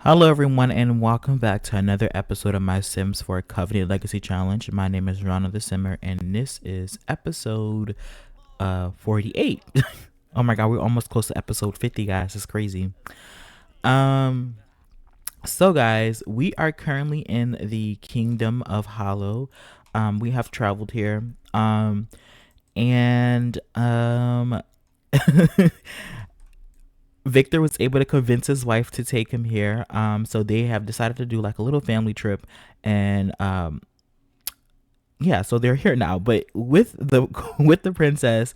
Hello, everyone, and welcome back to another episode of my Sims 4 Covenant Legacy Challenge. My name is Ronald the Simmer, and this is episode 48. Oh my god, we're almost close to episode 50, guys. It's crazy. Um, so guys, we are currently in the Kingdom of Hollow. We have traveled here. And Victor was able to convince his wife to take him here. So they have decided to do like a little family trip, and yeah, so they're here now. But with the with the princess,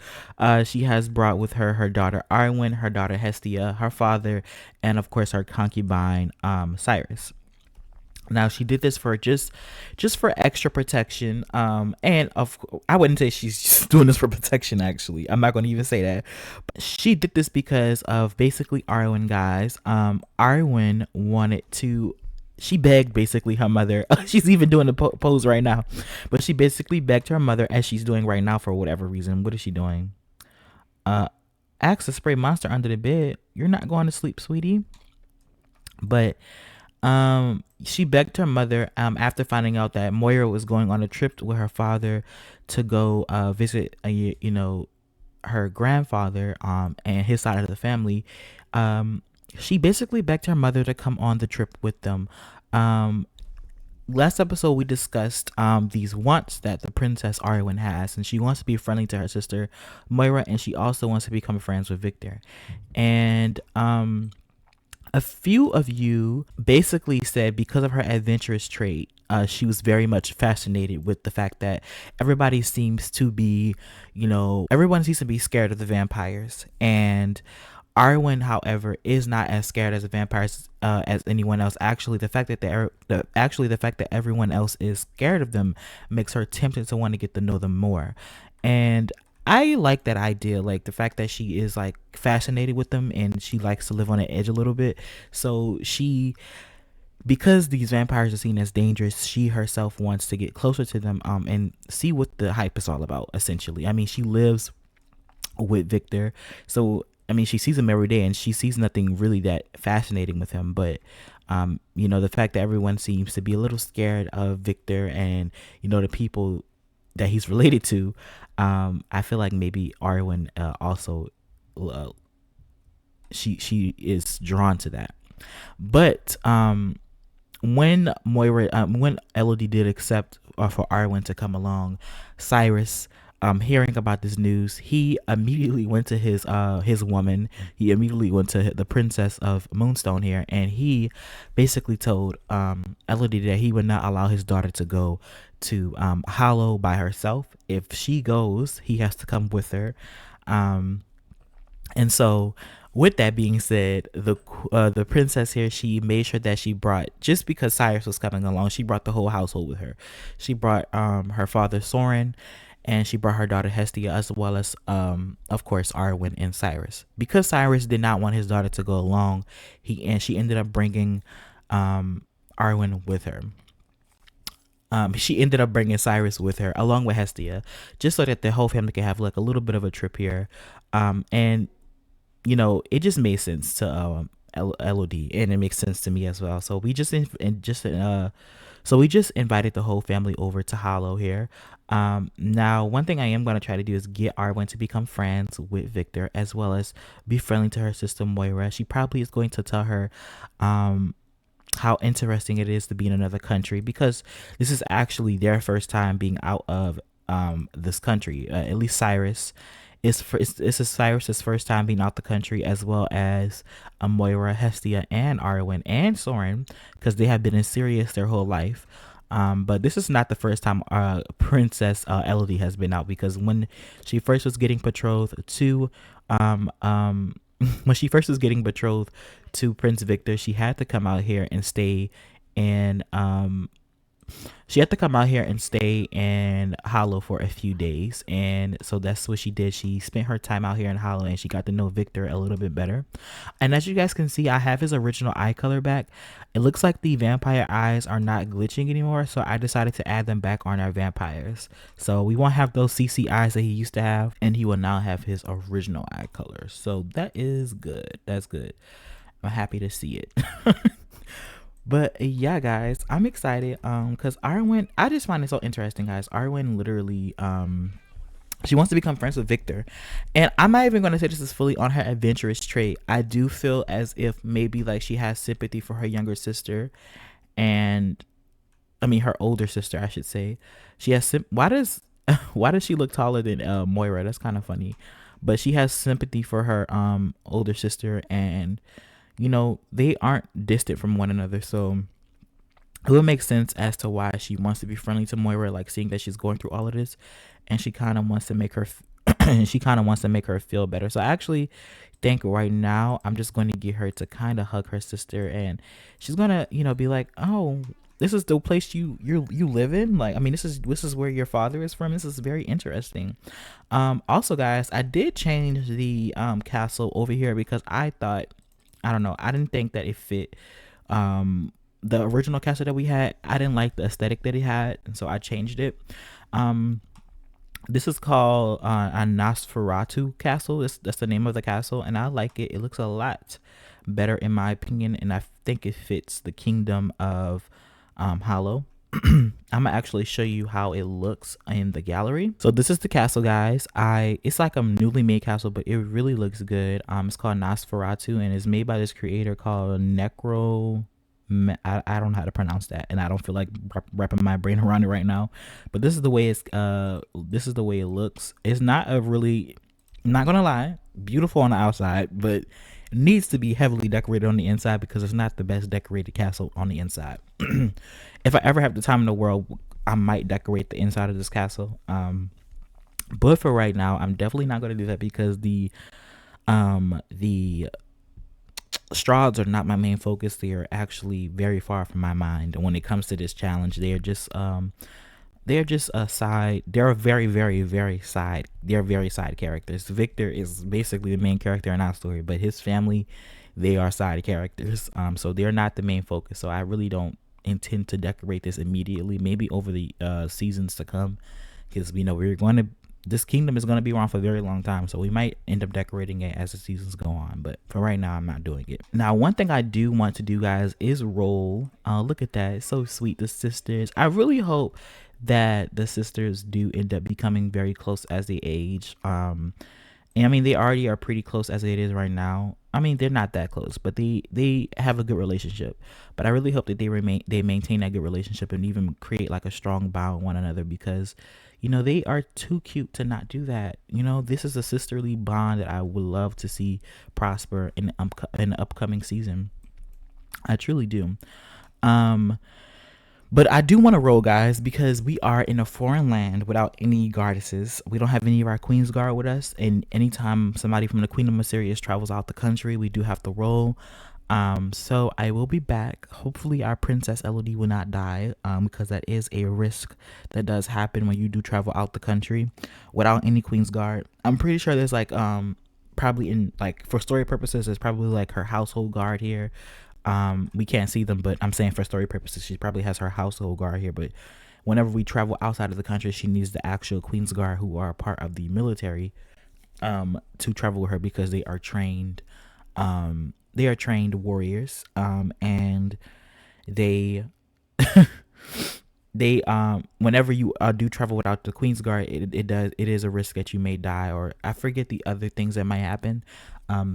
she has brought with her her daughter Arwen, her daughter Hestia, her father, and of course her concubine Cyrus. Now she did this for just for extra protection. And I wouldn't say she's just doing this for protection. Actually, I'm not going to even say that. But she did this because of basically Arwen, guys. Arwen wanted to. She begged basically her mother. She's even doing the pose right now, but she basically begged her mother, as she's doing right now for whatever reason. What is she doing? Uh, Axe to spray monster under the bed. You're not going to sleep, sweetie. But she begged her mother after finding out that Moira was going on a trip with her father to go visit her grandfather and his side of the family. She basically begged her mother to come on the trip with them. Last episode we discussed these wants that the princess Arwen has, and she wants to be friendly to her sister Moira, and she also wants to become friends with Victor. And a few of you basically said because of her adventurous trait, she was very much fascinated with the fact that everybody seems to be, everyone seems to be scared of the vampires. And Arwen, however, is not as scared as the vampires as anyone else. Actually, the fact that everyone else is scared of them makes her tempted to want to get to know them more. And I like that idea, like the fact that she is like fascinated with them and she likes to live on the edge a little bit. So because these vampires are seen as dangerous, she herself wants to get closer to them and see what the hype is all about, essentially. I mean, she lives with Victor, so I mean, she sees him every day and she sees nothing really that fascinating with him. But the fact that everyone seems to be a little scared of Victor and the people that he's related to, I feel like maybe Arwen also she is drawn to that. But when Elodie did accept for Arwen to come along, Cyrus, hearing about this news, he immediately went to his woman. He immediately went to the princess of Moonstone here, and he basically told Elodie that he would not allow his daughter to go to Hollow by herself. If she goes, he has to come with her. And so, with that being said, the princess here, she made sure that she brought, just because Cyrus was coming along, she brought the whole household with her. She brought her father Soren, and she brought her daughter Hestia, as well as of course Arwen and Cyrus. Because Cyrus did not want his daughter to go along, she ended up bringing Arwen with her. She ended up bringing Cyrus with her along with Hestia, just so that the whole family could have like a little bit of a trip here. And it just made sense to Elodie, and it makes sense to me as well. So we just invited the whole family over to Hollow here. Now, one thing I am going to try to do is get Arwen to become friends with Victor, as well as be friendly to her sister Moira. She probably is going to tell her how interesting it is to be in another country, because this is actually their first time being out of this country. At least Cyrus. It's Cyrus's first time being out the country, as well as Moira, Hestia, and Arwen, and Soren, because they have been in Sirius their whole life. But this is not the first time Princess Elodie has been out, because when she first was getting betrothed to when she first was getting betrothed to Prince Victor, she had to come out here and stay in Hollow for a few days. And so that's what she did. She spent her time out here in Hollow, and she got to know Victor a little bit better. And as you guys can see, I have his original eye color back. It looks like the vampire eyes are not glitching anymore, so I decided to add them back on our vampires. So we won't have those CC eyes that he used to have, and he will now have his original eye color. So that is good. That's good. I'm happy to see it. But yeah, guys, I'm excited. Because Arwen, I just find it so interesting, guys. Arwen literally, she wants to become friends with Victor. And I'm not even going to say this is fully on her adventurous trait. I do feel as if maybe like she has sympathy for her younger sister, and I mean her older sister, I should say. She has why does why does she look taller than Moira? That's kind of funny. But she has sympathy for her older sister, and they aren't distant from one another. So it would make sense as to why she wants to be friendly to Moira, like seeing that she's going through all of this, and she kind of wants to make her, she kind of wants to make her feel better. So I actually think right now I'm just going to get her to kind of hug her sister, and she's gonna, be like, oh, this is the place you live in. Like, I mean, this is where your father is from. This is very interesting. Also, guys, I did change the castle over here because I thought, I don't know, I didn't think that it fit. The original castle that we had, I didn't like the aesthetic that it had, and so I changed it. Um, this is called a Nosferatu castle. That's the name of the castle, and I like it. It looks a lot better in my opinion, and I think it fits the kingdom of Hollow. I'm gonna actually show you how it looks in the gallery. So this is the castle, guys. It's like a newly made castle, but it really looks good. It's called Nosferatu, and it's made by this creator called Necro. I don't know how to pronounce that, and I don't feel like wrapping my brain around it right now. But this is the way this is the way it looks. It's not a really, I'm not gonna lie, beautiful on the outside, but it needs to be heavily decorated on the inside because it's not the best decorated castle on the inside. If I ever have the time in the world, I might decorate the inside of this castle. But for right now, I'm definitely not gonna do that because the Strahds are not my main focus. They are actually very far from my mind. And when it comes to this challenge, they're just a side. They're a very, very, very side. They're very side characters. Victor is basically the main character in our story, but his family, they are side characters. So they're not the main focus. So I really don't intend to decorate this immediately. Maybe over the seasons to come, because we're going to, this kingdom is going to be around for a very long time, so we might end up decorating it as the seasons go on, but for right now I'm not doing it. Now, one thing I do want to do, guys, is roll. Look at that, it's so sweet. The sisters, I really hope that the sisters do end up becoming very close as they age. And I mean, they already are pretty close as it is right now. I mean, they're not that close, but they have a good relationship. But I really hope that they maintain that good relationship and even create like a strong bond with one another, because they are too cute to not do that. This is a sisterly bond that I would love to see prosper in the upcoming season. I truly do. But I do want to roll, guys, because we are in a foreign land without any goddesses. We don't have any of our Queen's Guard with us. And anytime somebody from the Queen of Mysterious travels out the country, we do have to roll. So I will be back. Hopefully our Princess Elodie will not die, because that is a risk that does happen when you do travel out the country without any Queen's Guard. I'm pretty sure there's like, probably in like, for story purposes, there's probably like her household guard here. We can't see them, but I'm saying for story purposes, she probably has her household guard here. But whenever we travel outside of the country, she needs the actual Queen's Guard who are part of the military, to travel with her, because they are trained, warriors, and they they whenever you do travel without the Queen's Guard, it is a risk that you may die, or I forget the other things that might happen.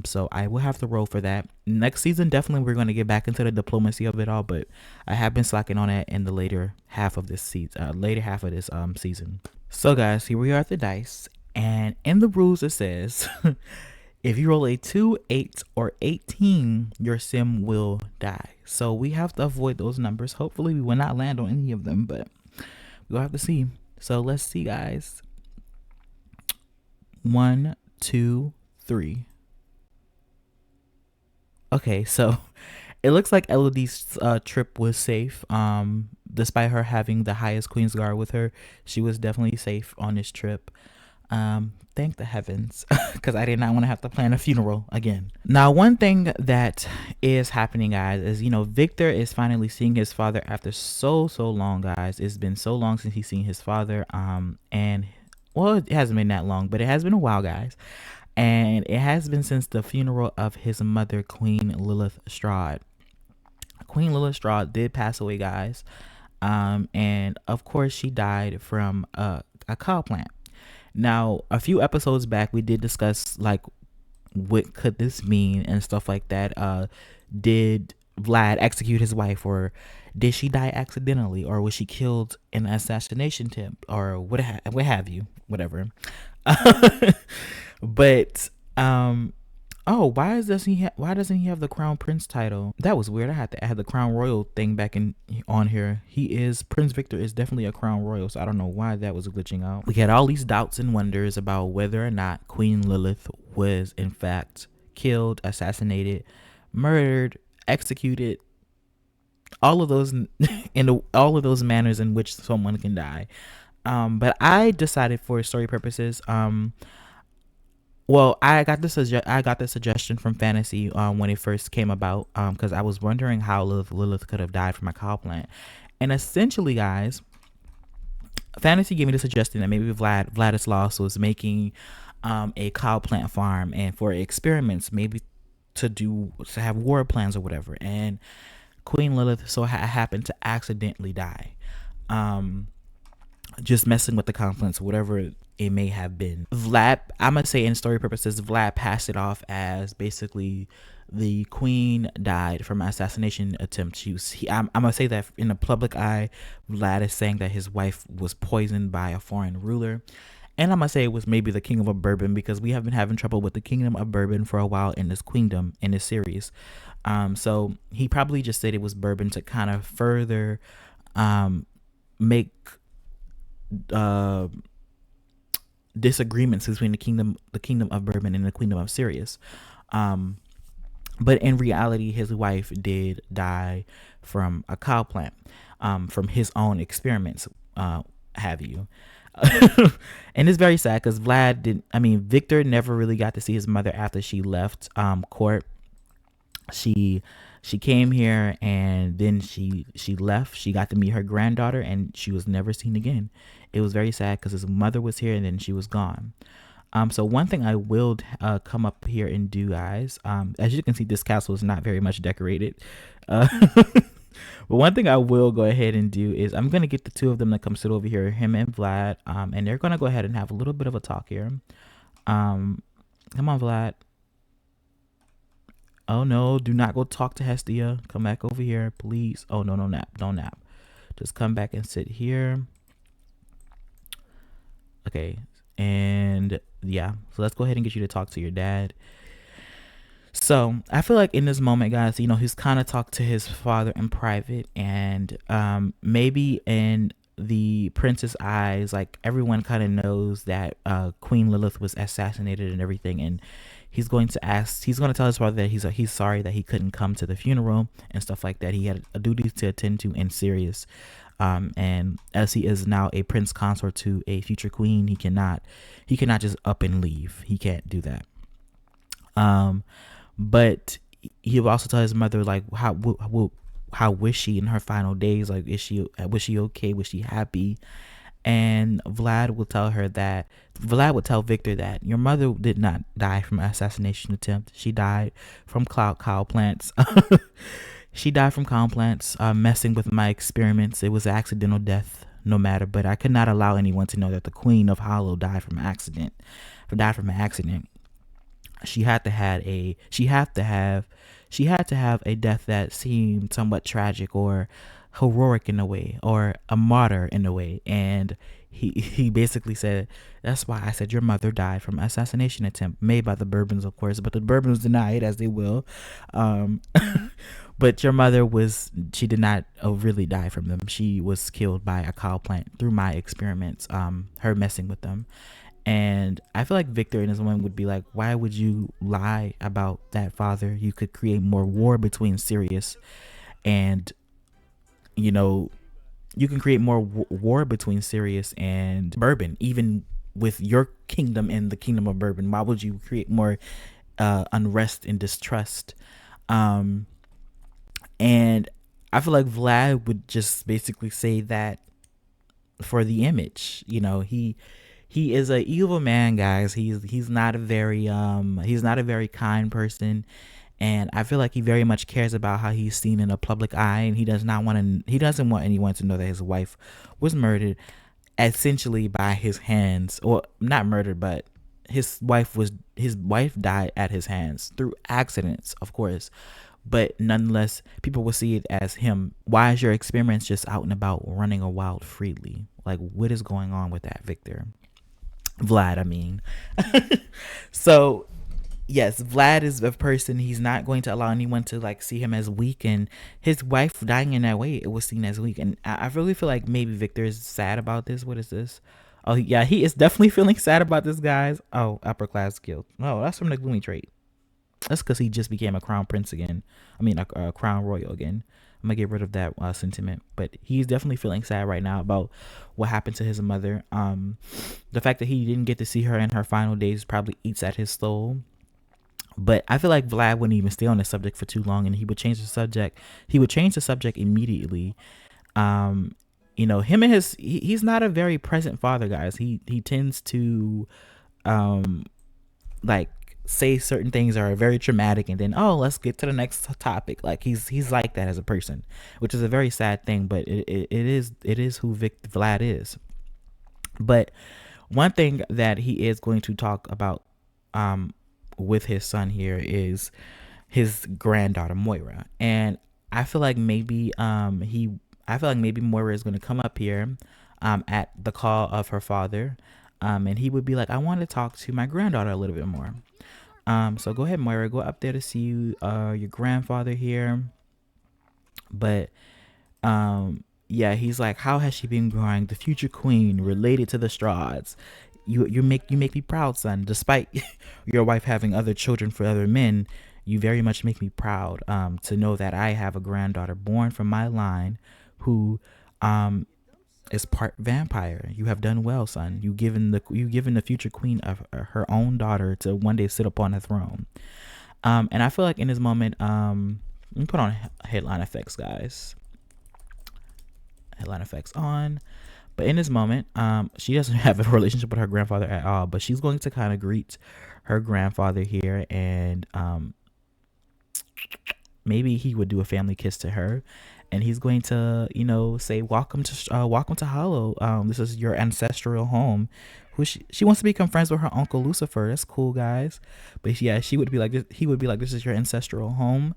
So I will have to roll for that. Next season, definitely we're going to get back into the diplomacy of it all, but I have been slacking on that in the later half of this season. So guys, here we are at the dice, and in the rules it says if you roll a 2, 8, or 18, your sim will die. So we have to avoid those numbers. Hopefully we will not land on any of them, but we'll have to see. So let's see, guys. 1, 2, 3. Okay, so it looks like Elodie's trip was safe. Despite her having the highest Queen's Guard with her, she was definitely safe on this trip. Thank the heavens, because I did not want to have to plan a funeral again. Now, one thing that is happening, guys, is Victor is finally seeing his father after so long, guys. It's been so long since he's seen his father. And well, it hasn't been that long, but it has been a while, guys. And it has been since the funeral of his mother, Queen Lilith Strahd. Queen Lilithstraw did pass away, guys. And of course, she died from a cow plant. Now, a few episodes back, we did discuss like what could this mean and stuff like that. Did Vlad execute his wife, or did she die accidentally, or was she killed in an assassination attempt, or what have you, whatever. But oh, why doesn't he have the crown prince title? That was weird. I had to add the crown royal thing back in on here. Prince Victor is definitely a crown royal, so I don't know why that was glitching out. We had all these doubts and wonders about whether or not Queen Lilith was in fact killed, assassinated, murdered, executed, all of those all of those manners in which someone can die. But I decided for story purposes, well, I got this suggestion from Fantasy when it first came about, because I was wondering how Lilith could have died from a cow plant, and essentially, guys, Fantasy gave me the suggestion that maybe Vladislaus was making a cow plant farm, and for experiments, maybe to have war plans or whatever, and Queen Lilith happened to accidentally die. Just messing with the confidence, whatever it may have been. Vlad, I'm gonna say in story purposes, Vlad passed it off as basically the queen died from an assassination attempt. I'm gonna say that in the public eye, Vlad is saying that his wife was poisoned by a foreign ruler. And I'm gonna say it was maybe the Kingdom of Bourbon, because we have been having trouble with the Kingdom of Bourbon for a while in this kingdom, in this series. So he probably just said it was Bourbon to kind of further make disagreements between the kingdom of Bourbon and the Kingdom of Sirius. But in reality, his wife did die from a cow plant, from his own experiments, have you. And it's very sad because Victor never really got to see his mother after she left court. She came here and then she left. She got to meet her granddaughter and she was never seen again. It was very sad because his mother was here and then she was gone. So one thing I will come up here and do, guys, as you can see, this castle is not very much decorated. But one thing I will go ahead and do is I'm going to get the two of them to come sit over here, him and Vlad, and they're going to go ahead and have a little bit of a talk here. Come on, Vlad. Oh, no, do not go talk to Hestia. Come back over here, please. Oh, no, no nap. Don't nap. Just come back and sit here. Okay, and yeah, so let's go ahead and get you to talk to your dad. So I feel like in this moment, guys, he's kind of talked to his father in private, and maybe in the prince's eyes, like everyone kind of knows that Queen Lilith was assassinated and everything, and he's going to tell his father that he's sorry that he couldn't come to the funeral and stuff like that. He had a duty to attend to in Sirius. And as he is now a prince consort to a future queen, he cannot just up and leave. He can't do that. But he will also tell his mother, like, how was she in her final days? Like, was she okay? Was she happy? And Vlad would tell Victor that your mother did not die from an assassination attempt. She died from cow plants. She died from cow plants, messing with my experiments. It was an accidental death, no matter. But I could not allow anyone to know that the Queen of Hollow died from an accident. She had to have a death that seemed somewhat tragic or heroic in a way, or a martyr in a way. And he basically said, that's why I said your mother died from an assassination attempt made by the Bourbons, of course, but the Bourbons denied, as they will. But your mother she did not really die from them. She was killed by a cow plant through my experiments, her messing with them. And I feel like Victor in his moment would be like, why would you lie about that, father? You could create more war between Sirius and, you can create more war between Sirius and Bourbon, even with your kingdom and the Kingdom of Bourbon. Why would you create more unrest and distrust? And I feel like Vlad would just basically say that for the image. He is an evil man, guys. He's not a very kind person, And I feel like he very much cares about how he's seen in a public eye, and he doesn't want anyone to know that his wife was murdered essentially by his hands, or not murdered, but his wife died at his hands through accidents, of course. But nonetheless, people will see it as him. Why is your experiments just out and about running a wild freely? Like, what is going on with that, Victor? Vlad, I mean. So yes, Vlad is a person, he's not going to allow anyone to like see him as weak, and his wife dying in that way, it was seen as weak. And I really feel like maybe Victor is sad about this. What is this? Oh yeah, he is definitely feeling sad about this, guys. Oh, upper class guilt. Oh, that's from the gloomy trait. That's because he just became a crown prince again. I mean, a crown royal again. I'm gonna get rid of that sentiment, but he's definitely feeling sad right now about what happened to his mother. The fact that he didn't get to see her in her final days probably eats at his soul. But I feel like Vlad wouldn't even stay on the subject for too long, and he would change the subject. He would change the subject immediately. Um, him and he's not a very present father, guys. He tends to like say certain things are very traumatic, and then, oh, let's get to the next topic. Like he's like that as a person, which is a very sad thing. But it is who Vlad is. But one thing that he is going to talk about um with his son here is his granddaughter Moira. And I feel like maybe Moira is going to come up here at the call of her father, and he would be like, I want to talk to my granddaughter a little bit more. So go ahead, Moira, go up there to see your grandfather here. But yeah, he's like, how has she been growing? The future queen related to the Strahds. You make me proud, son. Despite your wife having other children for other men, you very much make me proud to know that I have a granddaughter born from my line who is part vampire. You have done well, son. You given the future queen of her own daughter to one day sit upon the throne. And I feel like in this moment, let me put on headline effects, guys. Headline effects on. But in this moment, she doesn't have a relationship with her grandfather at all. But she's going to kind of greet her grandfather here, and maybe he would do a family kiss to her, and he's going to, say, welcome to Hollow. This is your ancestral home. Who she wants to become friends with her uncle Lucifer. That's cool, guys. But yeah, she would be like this. He would be like, this is your ancestral home.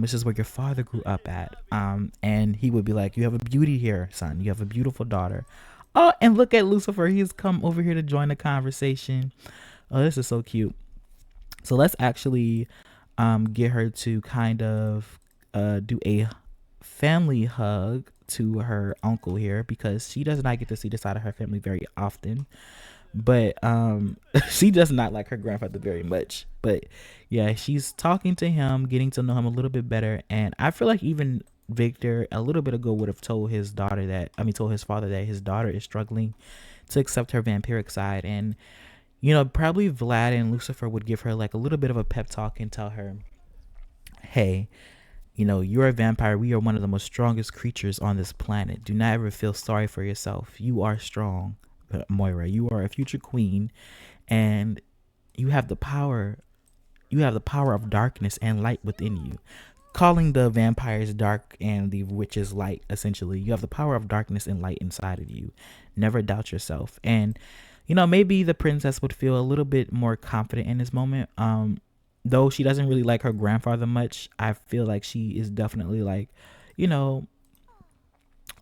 This is where your father grew up at. And he would be like, you have a beauty here, son. You have a beautiful daughter. Oh, and look at Lucifer. He's come over here to join the conversation. Oh, this is so cute. So let's actually get her to kind of do a family hug to her uncle here, because she does not get to see this side of her family very often. But she does not like her grandfather very much. But yeah, she's talking to him, getting to know him a little bit better. And I feel like even Victor a little bit ago would have told his father that his daughter is struggling to accept her vampiric side. And probably Vlad and Lucifer would give her like a little bit of a pep talk and tell her, hey, you're a vampire. We are one of the most strongest creatures on this planet. Do not ever feel sorry for yourself. You are strong, Moira. You are a future queen, and you have the power. You have the power of darkness and light within you. Calling the vampires dark and the witches light, essentially. You have the power of darkness and light inside of you. Never doubt yourself. And, maybe the princess would feel a little bit more confident in this moment. Though she doesn't really like her grandfather much, I feel like she is definitely like, you know,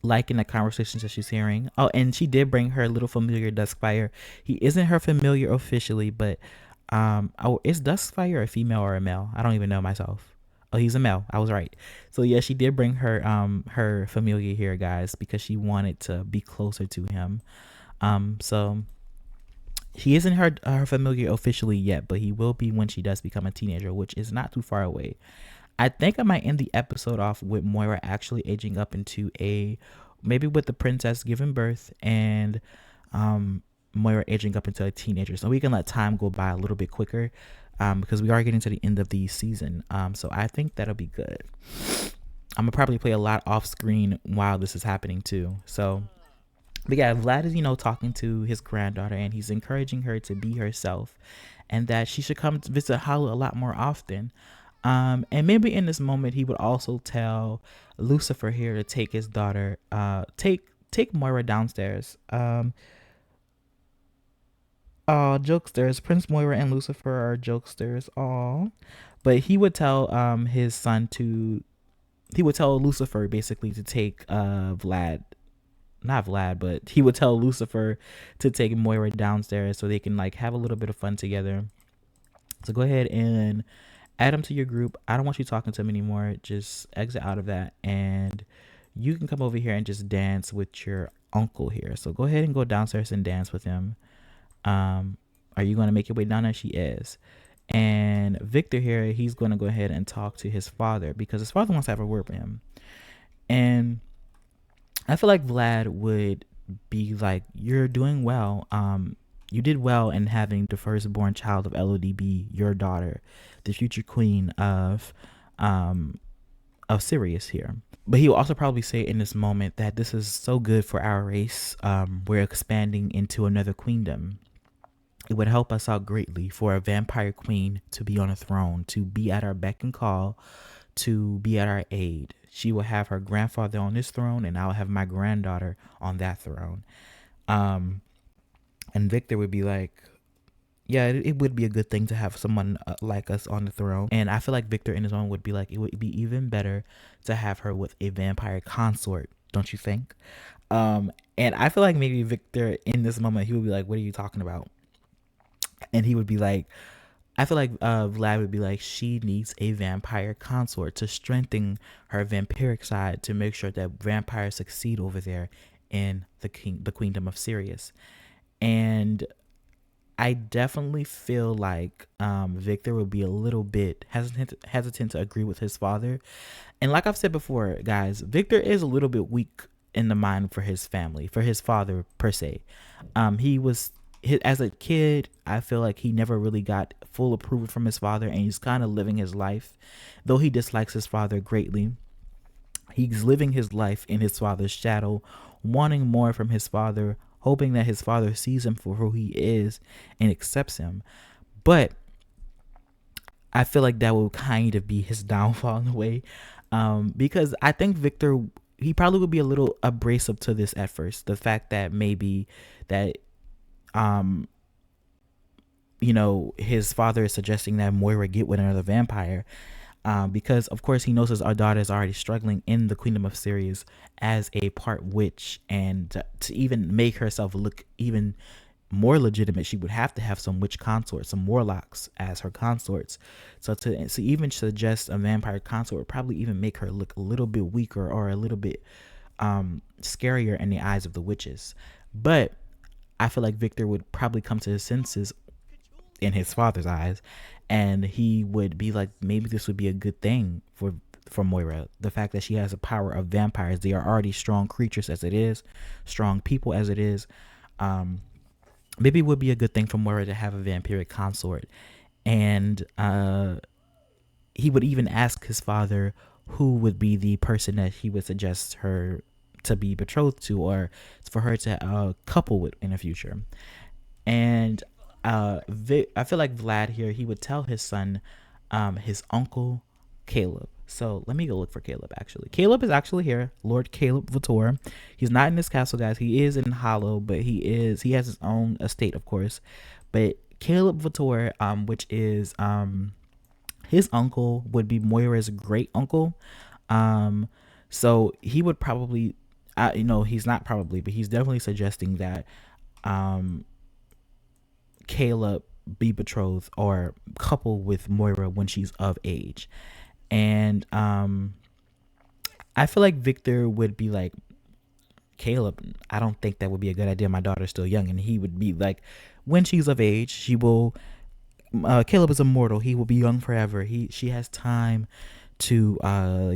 liking the conversations that she's hearing. Oh, and she did bring her little familiar Duskfire. He isn't her familiar officially, but is Duskfire a female or a male? I don't even know myself. Oh, he's a male. I was right. So yeah, she did bring her familiar here, guys, because she wanted to be closer to him. So he isn't her familiar officially yet, but he will be when she does become a teenager, which is not too far away. I think I might end the episode off with Moira actually aging up into maybe with the princess giving birth, and Moira aging up into a teenager. So we can let time go by a little bit quicker, because we are getting to the end of the season. So I think that'll be good. I'm gonna probably play a lot off screen while this is happening too. So, but yeah, Vlad is, talking to his granddaughter, and he's encouraging her to be herself, and that she should come to visit Hollow a lot more often. And maybe in this moment he would also tell Lucifer here to take his daughter, take Moira downstairs. Jokesters. Prince Moira and Lucifer are jokesters. All, but he would tell his son to, he would tell Lucifer basically to take Vlad, not Vlad, but he would tell Lucifer to take Moira downstairs so they can like have a little bit of fun together. So go ahead and add him to your group. I don't want you talking to him anymore. Just exit out of that, and you can come over here and just dance with your uncle here. So go ahead and go downstairs and dance with him. Are you going to make your way down there? She is. And Victor here, he's going to go ahead and talk to his father because his father wants to have a word with him. And I feel like Vlad would be like, "You're doing well. You did well in having the firstborn child of Elodie be your daughter, the future queen of Sirius here." But he will also probably say in this moment that this is so good for our race. We're expanding into another queendom. It would help us out greatly for a vampire queen to be on a throne, to be at our beck and call, to be at our aid. She will have her grandfather on this throne, and I'll have my granddaughter on that throne. Um, and Victor would be like, yeah, it would be a good thing to have someone like us on the throne. And I feel like Victor in his own would be like, it would be even better to have her with a vampire consort, don't you think? And I feel like maybe Victor in this moment, he would be like, what are you talking about? And he would be like, I feel like Vlad would be like, she needs a vampire consort to strengthen her vampiric side to make sure that vampires succeed over there in the queendom of Sirius. And I definitely feel like Victor would be a little bit hesitant to agree with his father. And like I've said before, guys, Victor is a little bit weak in the mind for his family, for his father per se. He was, as a kid, I feel like he never really got full approval from his father, and he's kind of living his life. Though he dislikes his father greatly, he's living his life in his father's shadow, wanting more from his father, hoping that his father sees him for who he is and accepts him. But I feel like that will kind of be his downfall in a way, because I think Victor, he probably would be a little abrasive to this at first. The fact that maybe that um his father is suggesting that Moira get with another vampire, because of course he knows his our daughter is already struggling in the Queendom of Sirius as a part witch, and to even make herself look even more legitimate, she would have to have some witch consorts, some warlocks as her consorts. So to even suggest a vampire consort would probably even make her look a little bit weaker or a little bit scarier in the eyes of the witches. But I feel like Victor would probably come to his senses in his father's eyes, and he would be like, maybe this would be a good thing for Moira. The fact that she has the power of vampires, they are already strong creatures as it is, strong people as it is. Maybe it would be a good thing for Moira to have a vampiric consort. And he would even ask his father who would be the person that he would suggest her to be betrothed to, or for her to couple with in the future. And I feel like Vlad here, he would tell his son, his uncle Caleb. So let me go look for Caleb. Actually, Caleb is actually here, Lord Caleb Vitor. He's not in this castle, guys. He is in Hollow, but he has his own estate, of course. But Caleb Vitor, which is his uncle, would be Moira's great uncle. So he would probably, he's not probably, but he's definitely suggesting that Caleb be betrothed or couple with Moira when she's of age. And I feel like Victor would be like, Caleb, I don't think that would be a good idea. My daughter's still young. And he would be like, when she's of age, she will, Caleb is immortal. He will be young forever. She has time to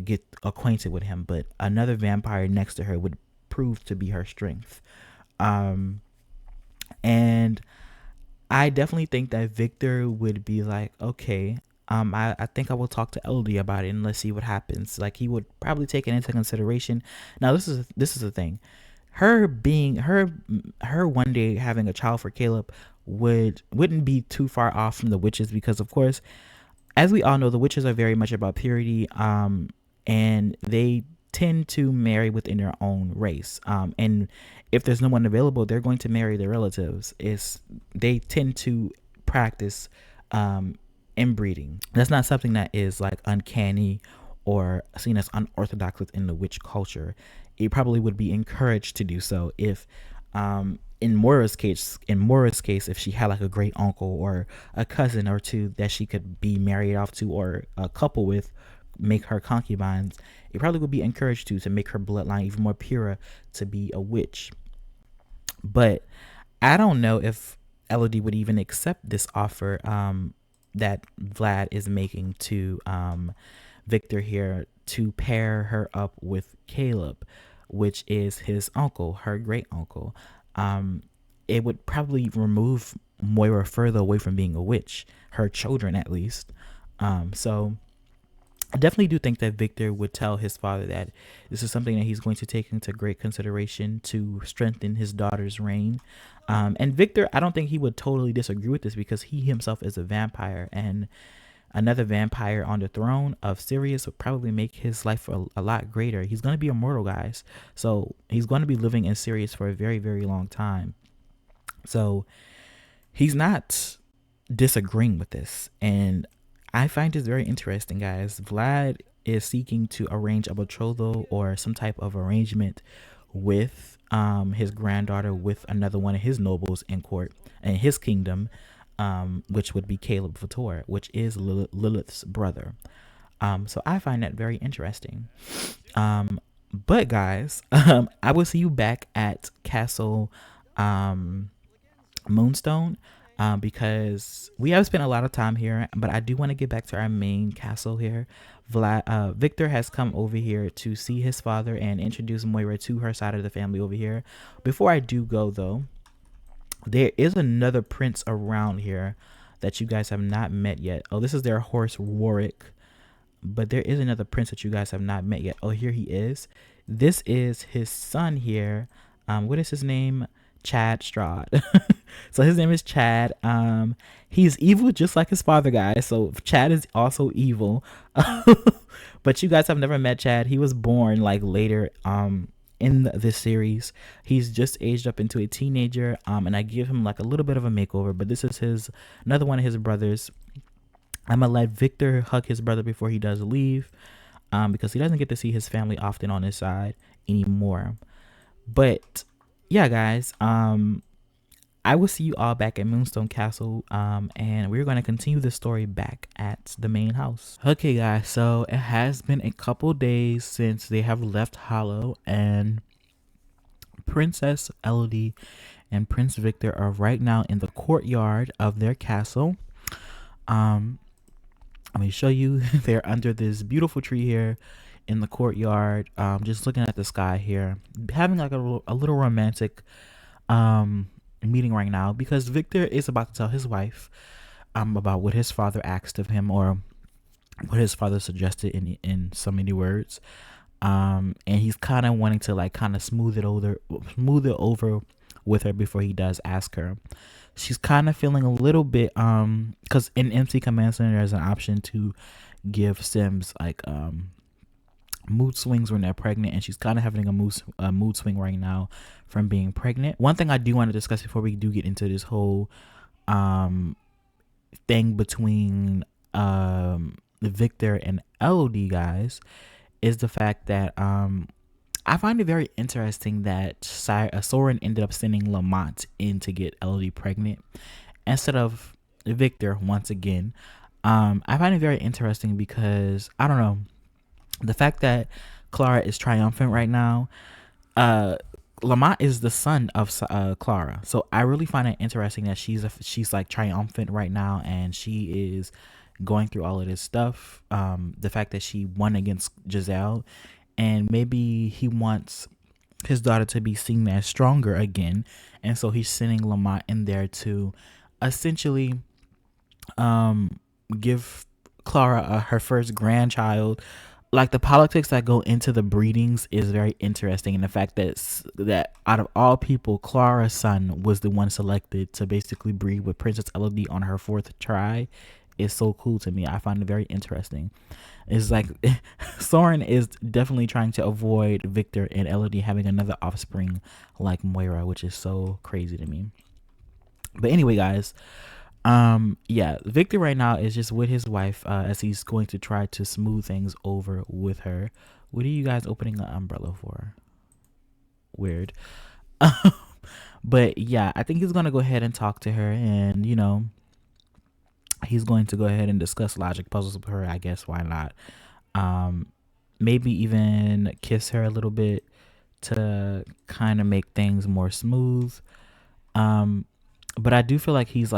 get acquainted with him. But another vampire next to her would prove to be her strength. And I definitely think that Victor would be like, okay, I think I will talk to Elodie about it and let's see what happens. Like, he would probably take it into consideration. Now, this is the thing. Her one day having a child for Caleb wouldn't be too far off from the witches, because of course as we all know, the witches are very much about purity, and they tend to marry within their own race. And if there's no one available, they're going to marry their relatives. They tend to practice inbreeding. That's not something that is like uncanny or seen as unorthodox within the witch culture. It probably would be encouraged to do so if in Moira's case, if she had like a great uncle or a cousin or two that she could be married off to or a couple with, make her concubines, it probably would be encouraged to make her bloodline even more pure to be a witch. But I don't know if Elodie would even accept this offer that Vlad is making to Victor here, to pair her up with Caleb, which is his uncle, her great uncle. It would probably remove Moira further away from being a witch, her children at least. So I definitely do think that Victor would tell his father that this is something that he's going to take into great consideration to strengthen his daughter's reign. And Victor, I don't think he would totally disagree with this because he himself is a vampire, and another vampire on the throne of Sirius would probably make his life a lot greater. He's going to be immortal, guys. So he's going to be living in Sirius for a very, very long time. So he's not disagreeing with this. And I find this very interesting, guys. Vlad is seeking to arrange a betrothal or some type of arrangement with his granddaughter with another one of his nobles in court in his kingdom, which would be Caleb Fator, which is Lilith's brother. So I find that very interesting. But guys, I will see you back at Castle Moonstone, because we have spent a lot of time here, but I do want to get back to our main castle here. Victor has come over here to see his father and introduce Moira to her side of the family over here. Before I do go though, there is another prince around here that you guys have not met yet. Oh, this is their horse Warwick. But there is another prince that you guys have not met yet. Oh, here he is. This is his son here. What is his name? Chad Strahd. So his name is Chad. He's evil just like his father, guys. So Chad is also evil. But you guys have never met Chad. He was born like later in this series. He's just aged up into a teenager, and I give him like a little bit of a makeover. But this is another one of his brothers. I'm gonna let Victor hug his brother before he does leave, because he doesn't get to see his family often on his side anymore. But yeah, guys, I will see you all back at Moonstone Castle, and we're going to continue the story back at the main house. Okay, guys, so it has been a couple days since they have left Hollow, and Princess Elodie and Prince Victor are right now in the courtyard of their castle. Let me show you. They're under this beautiful tree here in the courtyard, just looking at the sky here, having like a little romantic meeting right now, because Victor is about to tell his wife about what his father asked of him, or what his father suggested in so many words. And he's kind of wanting to like kind of smooth it over with her before he does ask her. She's kind of feeling a little bit because in MC Command Center there's an option to give Sims like mood swings when they're pregnant, and she's kind of having a mood swing right now from being pregnant. One thing I do want to discuss before we do get into this whole thing between Victor and Elodie, guys, is the fact that I find it very interesting that Soren ended up sending Lamont in to get Elodie pregnant instead of Victor once again. I find it very interesting because, I don't know, the fact that Clara is triumphant right now. Lamont is the son of Clara, so I really find it interesting that she's like triumphant right now, and she is going through all of this stuff. The fact that she won against Giselle, and maybe he wants his daughter to be seen as stronger again, and so he's sending Lamont in there to essentially give Clara her first grandchild. Like, the politics that go into the breedings is very interesting, and the fact that out of all people, Clara's son was the one selected to basically breed with Princess Elodie on her fourth try is so cool to me. I find it very interesting. It's like Soren is definitely trying to avoid Victor and Elodie having another offspring like Moira, which is so crazy to me. But anyway, guys, yeah, Victor right now is just with his wife as he's going to try to smooth things over with her. What are you guys opening an umbrella for? Weird. But yeah, I think he's gonna go ahead and talk to her, and he's going to go ahead and discuss logic puzzles with her. I guess why not? Um, Maybe even kiss her a little bit to kind of make things more smooth. Um, but I do feel like he's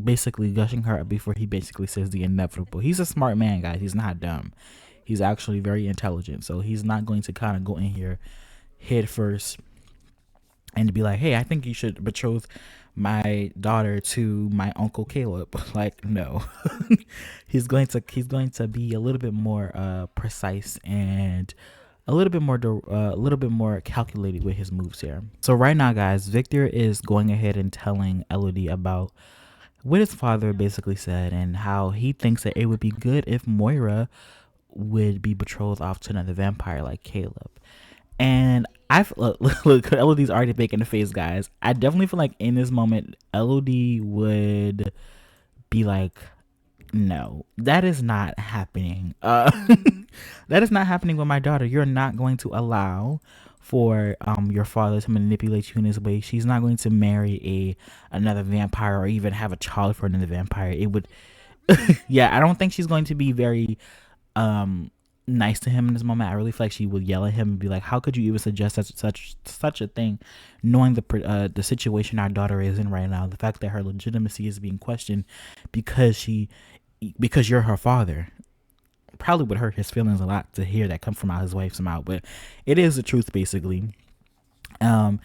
basically gushing her up before he basically says the inevitable. He's a smart man, guys. He's not dumb. He's actually very intelligent. So he's not going to kind of go in here head first and be like, "Hey, I think you should betroth my daughter to my uncle Caleb." Like, no. He's going to be a little bit more precise and a little bit more calculated with his moves here. So right now, guys, Victor is going ahead and telling Elodie about what his father basically said and how he thinks that it would be good if Moira would be betrothed off to another vampire like Caleb. And look, Elodie's already making the face, guys. I definitely feel like in this moment, Elodie would be like, no, that is not happening. That is not happening with my daughter. You're not going to allow for your father to manipulate you in this way. She's not going to marry another vampire or even have a child for another vampire. It would yeah, I don't think she's going to be very um nice to him in this moment. I really feel like she would yell at him and be like, "How could you even suggest such a thing, knowing the situation our daughter is in right now? The fact that her legitimacy is being questioned because you're her father." Probably would hurt his feelings a lot to hear that come from out his wife's mouth, but it is the truth basically. Um,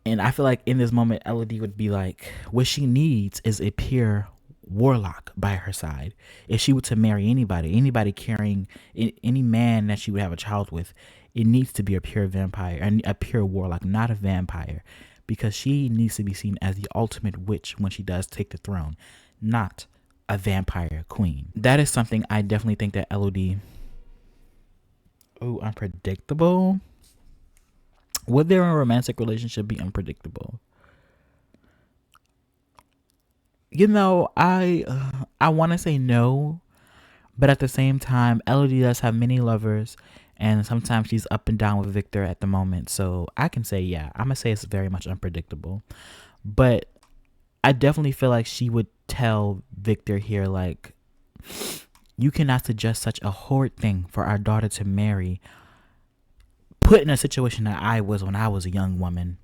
and I feel like in this moment, Elodie would be like, what she needs is a pure warlock by her side. If she were to marry anybody carrying any man that she would have a child with, it needs to be a pure vampire and a pure warlock, not a vampire, because she needs to be seen as the ultimate witch when she does take the throne, not a vampire queen. That is something I definitely think that Elodie. Oh, unpredictable. Would their romantic relationship be unpredictable? I want to say no, but at the same time, Elodie does have many lovers, and sometimes she's up and down with Victor at the moment. So I can say yeah. I'm gonna say it's very much unpredictable, but I definitely feel like she would tell Victor here like, you cannot suggest such a horrid thing for our daughter to marry, put in a situation that I was when I was a young woman.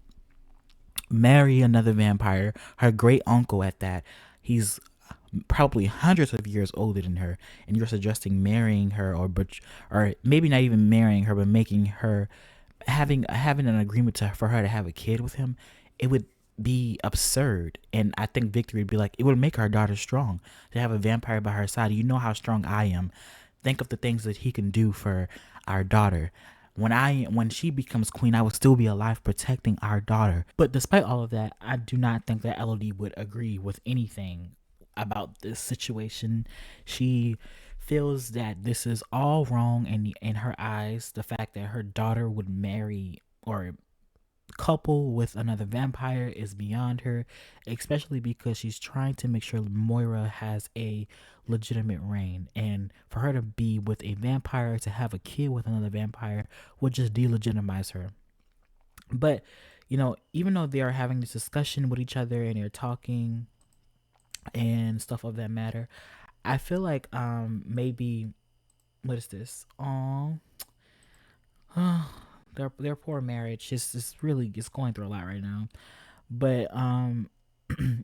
Marry another vampire, her great uncle at that. He's probably hundreds of years older than her, and you're suggesting marrying her, or maybe not even marrying her, but making her having an agreement for her to have a kid with him. It would be absurd, and I think Victor would be like, it would make our daughter strong to have a vampire by her side. You know how strong I am. Think of the things that he can do for our daughter. When she becomes queen, I will still be alive protecting our daughter. But despite all of that, I do not think that Elodie would agree with anything about this situation. She feels that this is all wrong in her eyes. The fact that her daughter would marry or couple with another vampire is beyond her, especially because she's trying to make sure Moira has a legitimate reign. And for her to be with a vampire, to have a kid with another vampire, would just delegitimize her. But, even though they are having this discussion with each other and they're talking and stuff of that matter, I feel like maybe what is this? Their poor marriage is really is going through a lot right now. But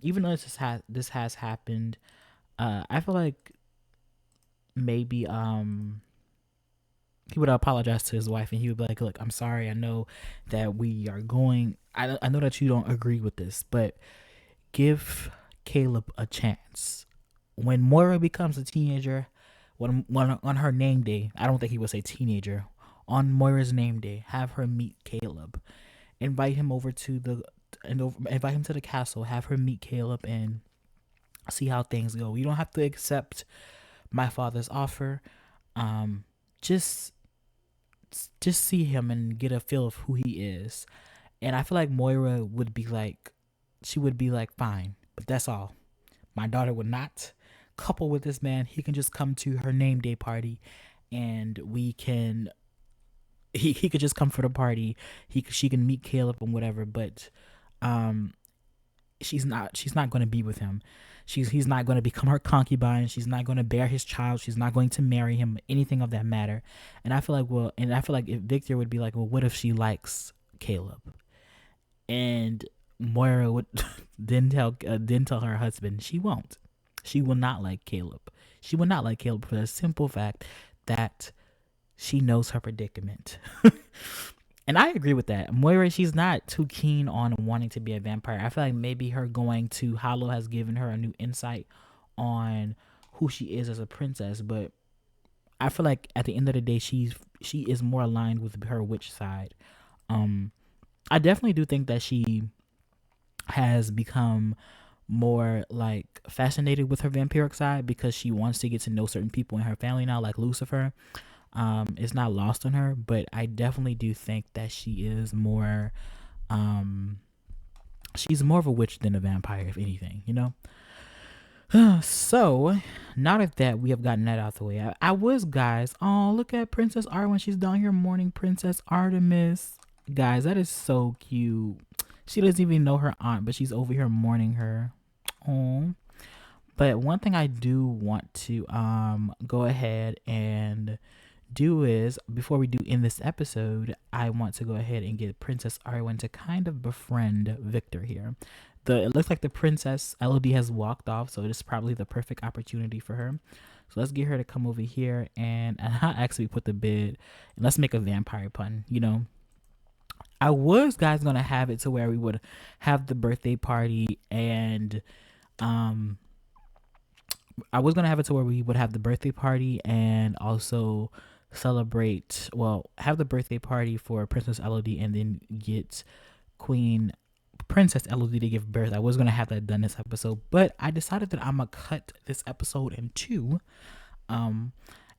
even though this has happened, I feel like maybe he would apologize to his wife and he would be like, "Look, I'm sorry. I know that we are going. I know that you don't agree with this, but give Caleb a chance. When Moira becomes a teenager, when on her name day, I don't think he would say teenager. On Moira's name day, have her meet Caleb. Invite him over to invite him to the castle. Have her meet Caleb, and see how things go. You don't have to accept my father's offer. Um, just just see him and get a feel of who he is. And I feel like Moira would be like, she would be like, fine, but that's all. My daughter would not couple with this man. He can just come to her name day party, and we can. He could just come for the party. She can meet Caleb and whatever, but um, she's not going to be with him. He's not going to become her concubine. She's not going to bear his child. She's not going to marry him. Anything of that matter. And I feel like if Victor would be like, well, what if she likes Caleb? And Moira would then tell her husband she won't. She will not like Caleb. She will not like Caleb for the simple fact that she knows her predicament. And I agree with that. Moira, she's not too keen on wanting to be a vampire. I feel like maybe her going to Hollow has given her a new insight on who she is as a princess, but I feel like at the end of the day, she is more aligned with her witch side. Um, I definitely do think that she has become more like fascinated with her vampiric side because she wants to get to know certain people in her family now, like Lucifer. It's not lost on her, but I definitely do think that she is more, um, she's more of a witch than a vampire, if anything, you know? So, now that we have gotten that out the way, I was, guys, oh, look at Princess Arwen. She's down here mourning Princess Artemis. Guys, that is so cute. She doesn't even know her aunt, but she's over here mourning her. Oh. But one thing I do want to go ahead and do is before we do in this episode, I want to go ahead and get Princess Arwen to kind of befriend Victor here. It looks like the Princess Elodie has walked off, so this is probably the perfect opportunity for her. So let's get her to come over here and I'll actually put the bid and let's make a vampire pun, you know. I was, guys, gonna have it to where we would have the birthday party and um I was gonna have it to where we would have the birthday party and also celebrate. Well, have the birthday party for Princess Elodie and then get Queen Princess Elodie to give birth. I was gonna have that done this episode, but I decided that I'm gonna cut this episode in two. Um,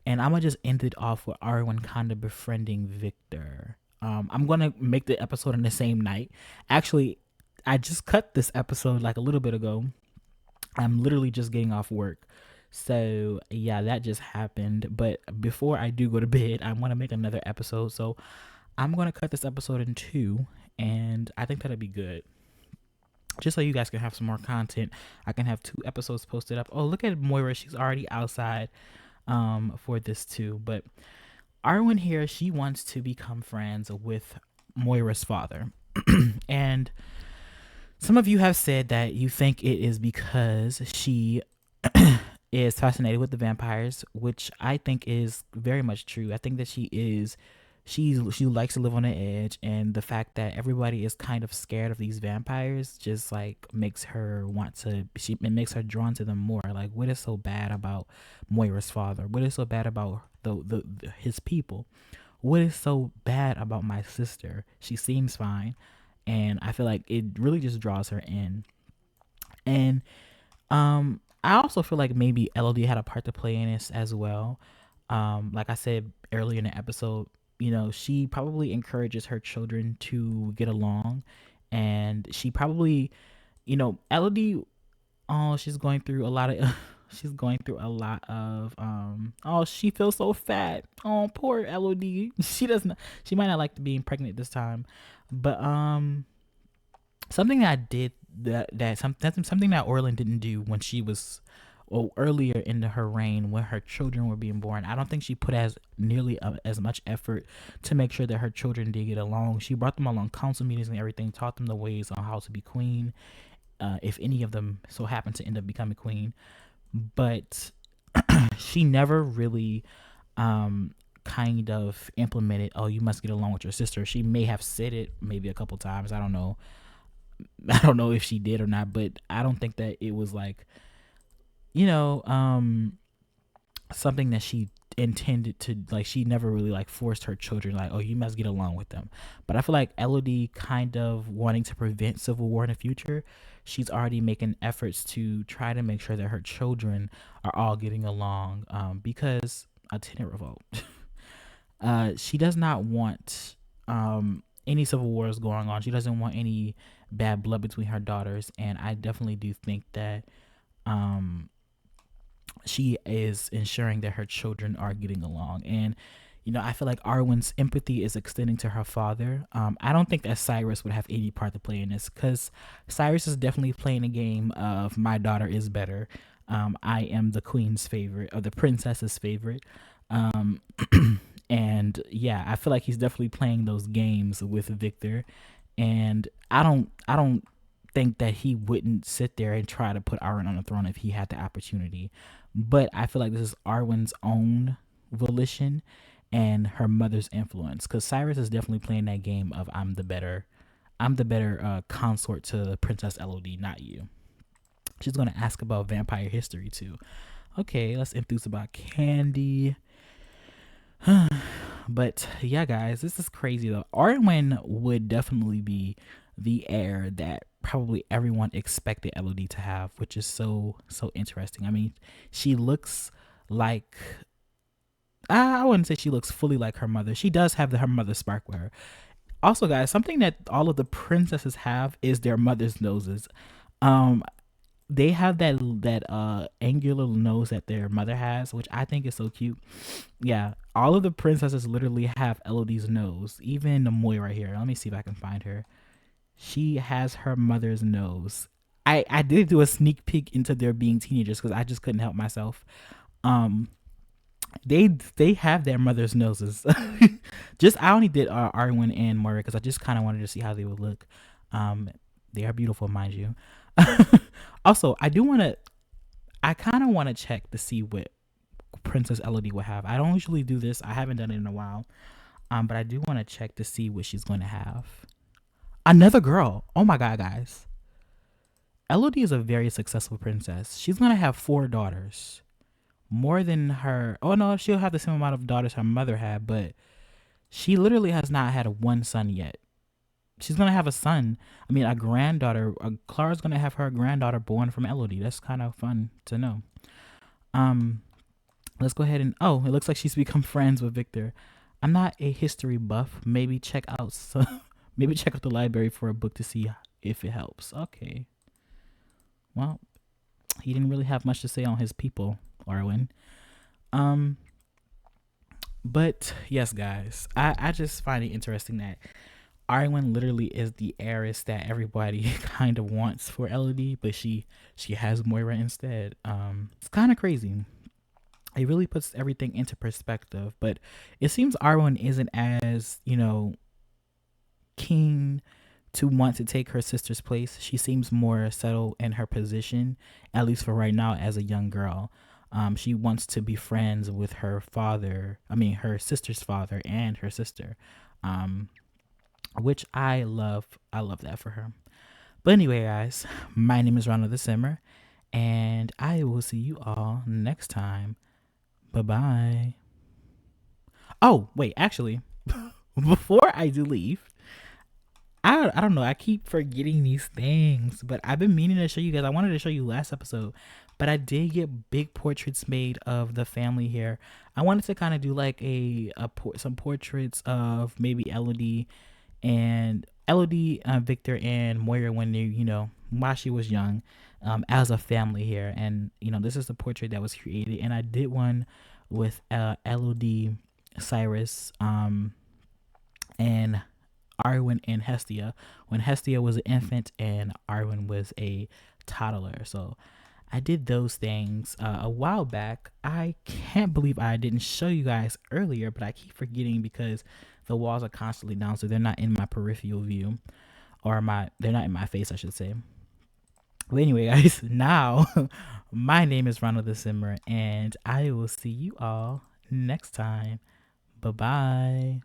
and I'm gonna just end it off with Arwen kind of befriending Victor. I'm gonna make the episode in the same night. Actually, I just cut this episode like a little bit ago. I'm literally just getting off work. So, yeah, that just happened. But before I do go to bed, I want to make another episode. So, I'm going to cut this episode in two. And I think that'll be good. Just so you guys can have some more content. I can have 2 episodes posted up. Oh, look at Moira. She's already outside for this too. But Arwen here, she wants to become friends with Moira's father. And some of you have said that you think it is because she is fascinated with the vampires, which I think is very much true. I think that she likes to live on the edge, and the fact that everybody is kind of scared of these vampires just like makes her it makes her drawn to them more. Like, what is so bad about Moira's father? What is so bad about his people? What is so bad about my sister? She seems fine, and I feel like it really just draws her in. And I also feel like maybe Elodie had a part to play in this as well. Like I said earlier in the episode, you know, she probably encourages her children to get along, and she probably, you know, Elodie, oh, she's going through a lot of she's going through a lot of oh, she feels so fat. Oh, poor Elodie. She might not like being pregnant this time. But something that I did something that Orlin didn't do when she was earlier into her reign when her children were being born. I don't think she put as nearly as much effort to make sure that her children did get along. She brought them along council meetings and everything, taught them the ways on how to be queen, if any of them so happened to end up becoming queen. But she never really kind of implemented, oh, you must get along with your sister. She may have said it maybe a couple times. I don't know. I don't know if she did or not, but I don't think that it was like, you know, something that she intended to, like, she never really like forced her children like, oh, you must get along with them. But I feel like Elodie kind of wanting to prevent civil war in the future, she's already making efforts to try to make sure that her children are all getting along, because a tenant revolt. She does not want any civil wars going on. She doesn't want any bad blood between her daughters, and I definitely do think that um, she is ensuring that her children are getting along. And I feel like Arwen's empathy is extending to her father. I don't think that Cyrus would have any part to play in this, because Cyrus is definitely playing a game of my daughter is better. I am the queen's favorite, or the princess's favorite. Um, and yeah, I feel like he's definitely playing those games with Victor. And I don't think that he wouldn't sit there and try to put Arwen on the throne if he had the opportunity. But I feel like this is Arwen's own volition and her mother's influence, because Cyrus is definitely playing that game of I'm the better consort to Princess Elodie, not you. She's gonna ask about vampire history too. Okay, let's enthuse about Candy. But yeah, guys, this is crazy though. Arwen would definitely be the heir that probably everyone expected Elodie to have, which is so interesting. I mean, she looks like, I wouldn't say she looks fully like her mother. She does have her mother's spark with her. Also, guys, something that all of the princesses have is their mother's noses. Um, they have that angular nose that their mother has, which I think is so cute. Yeah, all of the princesses literally have Elodie's nose. Even the Moira here. Let me see if I can find her. She has her mother's nose. I did do a sneak peek into their being teenagers because I just couldn't help myself. Um, they have their mother's noses. Just I only did Arwen and Moira because I just kind of wanted to see how they would look. Um, they are beautiful, mind you. Also, I kind of want to check to see what Princess Elodie will have. I don't usually do this. I haven't done it in a while. But I do want to check to see what she's going to have. Another girl. Oh my god, guys. Elodie is a very successful princess. She's going to have 4 daughters. More than her. Oh no, she'll have the same amount of daughters her mother had, but she literally has not had one son yet. She's gonna have a son. I mean, a granddaughter. Clara's gonna have her granddaughter born from Elodie. That's kind of fun to know. Um, let's go ahead and, oh, it looks like she's become friends with Victor. I'm not a history buff. Maybe check out maybe check out the library for a book to see if it helps. Okay. Well, he didn't really have much to say on his people, Arwen. Um, but yes, guys, I just find it interesting that Arwen literally is the heiress that everybody kind of wants for Elodie, but she has Moira instead. It's kind of crazy. It really puts everything into perspective, but it seems Arwen isn't as, keen to want to take her sister's place. She seems more settled in her position, at least for right now, as a young girl. She wants to be friends with her father, I mean, her sister's father and her sister, which I love. I love that for her. But anyway, guys, my name is Ronald the Simmer, and I will see you all next time. Bye bye. Oh, wait, actually, before I do leave, I don't know. I keep forgetting these things, but I've been meaning to show you guys. I wanted to show you last episode, but I did get big portraits made of the family here. I wanted to kind of do like some portraits of maybe Elodie, Victor, and Moira when they, while she was young, as a family here. And this is the portrait that was created, and I did one with Elodie, Cyrus, and Arwen and Hestia, when Hestia was an infant and Arwen was a toddler. So I did those things a while back. I can't believe I didn't show you guys earlier, but I keep forgetting because the walls are constantly down, so they're not in my peripheral view, or they're not in my face, I should say. But anyway, guys, now my name is Ronald the Simmer, and I will see you all next time. Bye bye.